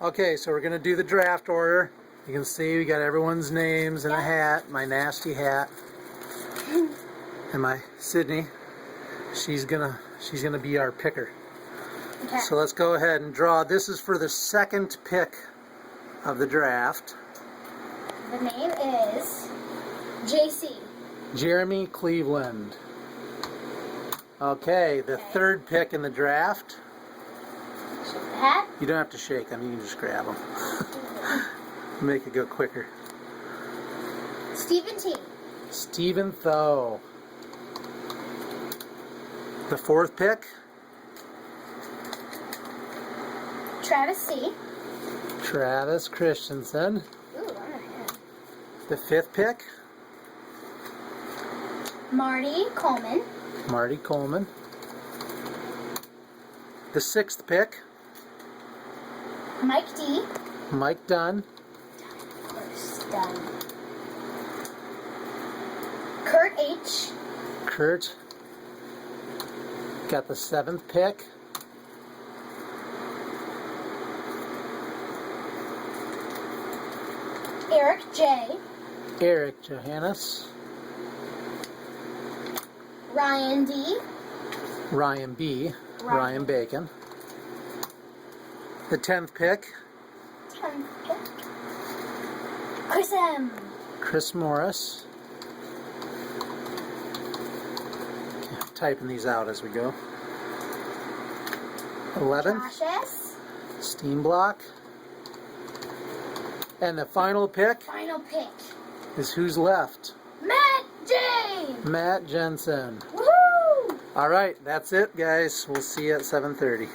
Okay, so we're going to do the draft order. You can see we got everyone's names in a hat, my nasty hat. And my Sydney, she's gonna be our picker. Okay. So let's go ahead and draw. This is for the second pick of the draft. The name is JC. Jeremy Cleveland. Okay, the third pick in the draft. Shake the hat. You don't have to shake them, you can just grab them. Make it go quicker. Stephen T. Stephen Tho. The fourth pick. Travis C. Travis Christensen. Ooh, I'm ahead. The fifth pick. Marty Coleman. Marty Coleman. The sixth pick. Mike D. Mike Dunn. Of course, done. Kurt H. Kurt. Got the seventh pick. Eric J. Eric Johannes. Ryan D. Ryan B. Ryan Bacon. The 10th pick. 10th pick. Chris M. Chris Morris. Okay, I'm typing these out as we go. 11th. Josh S. Steenblock. And the final pick Final pick. is who's left? Matt J. Matt Jensen. Woohoo! All right, that's it, guys. We'll see you at 7:30.